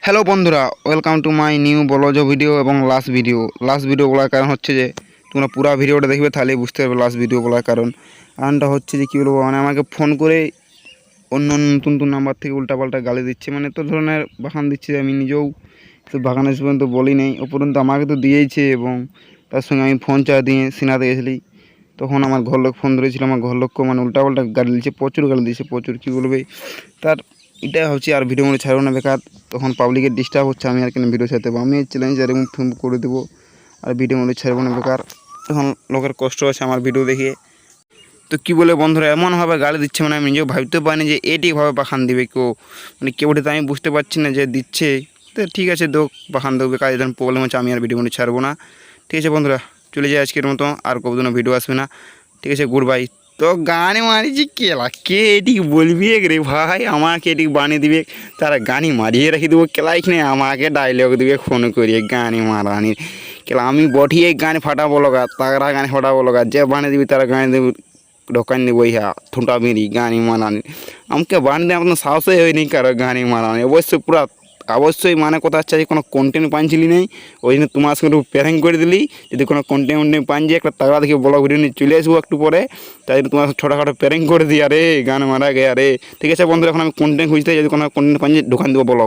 Hello বন্ধুরা, welcome to my new বলজ video এবং লাস্ট ভিডিও বলার কারণ হচ্ছে যে তোমরা পুরো ভিডিওটা দেখবে তাহলেই বুঝতে পারবে লাস্ট ভিডিও বলার কারণটা হচ্ছে যে কী বলবো, মানে আমাকে ফোন করে অন্য নতুন নতুন নাম্বার থেকে উল্টাপাল্টা গালি দিচ্ছে, মানে এত ধরনের বাগান দিচ্ছে যে আমি নিজেও তো বাগানের পর্যন্ত বলি নেই, উপরন্তু আমাকে তো দিয়েইছে। এবং তার সঙ্গে আমি ফোন চা দিয়ে সিনাতে গেছিলি, তখন আমার ঘরলোক ফোন ধরেছিল, আমার ঘরলোককে মানে উল্টাপাল্টা গালি দিচ্ছে, প্রচুর গালি দিচ্ছে, প্রচুর কী বলবে। তার এটাই ভাবছি আর ভিডিও মনে ছাড়বো না, বেকার তখন পাবলিকের ডিস্টার্ব হচ্ছে, আমি আর কেন ভিডিও ছাড়তে পারবো। আমি চ্যালেঞ্জ আর ফিল্ম করে দেবো আর ভিডিও মনে ছাড়বো না, বেকার তখন লোকের কষ্ট আছে আমার ভিডিও দেখে। তো কী বলে বন্ধুরা এমনভাবে গালি দিচ্ছে, মানে আমি নিজেও ভাবতে পারিনি যে এটিভাবে পাখান দিবে কেউ, মানে কেউ ওটা আমি বুঝতে পারছি না যে দিচ্ছে। তো ঠিক আছে, দোক পাখান দেবো, বেকার যেন প্রবলেম হচ্ছে, আমি আর ভিডিও মনে ছাড়বো না। ঠিক আছে বন্ধুরা, চলে যাই আজকের মতো, আর কতদিনও ভিডিও আসবে না। ঠিক আছে, গুড বাই। তো গানে মারিছি কেলা, কে এটিকে বলবি রে ভাই, আমাকে এটিকে বানিয়ে দিবে, তারা গানি মারিয়ে রেখে দেবো কেলাইক নেই, আমাকে ডায়লগ দিবে ফোন করিয়ে গানে মারানির কেলা। আমি বঠিয়ে গান ফাটাবো লগা, তারা গান ফাটাবো লগা, যে বানিয়ে দিবি তারা গানে দেবে ঢোকান দেবো, ইহা ঠোঁটা মেরি গানি মারানি। আমাকে বানিয়ে দেওয়ার মতন সাহসই হয়নি কারো গানি মারানি। অবশ্যই মানে কথা হচ্ছে যে কোনো কন্টেন্ট পাঞ্চিলি নেই, ওই জন্য তোমার সঙ্গে একটু প্যারিং করে দিলি। যদি কোনো কন্টেন্ট পাঞ্চি একটা তাগড়া দেখে ব্লগ ভিডিও নিয়ে চলে আসবো একটু পরে, তাই জন্য তোমার ছোটোখাটো প্যারিং করে দিই, আরে গান মারা গে আরে। ঠিক আছে বন্ধুরা, এখন আমি কন্টেন্ট খুঁজতে, যদি কোনো কন্টেন্ট পাঞ্চি ঢোকান দেবো ব্লগ।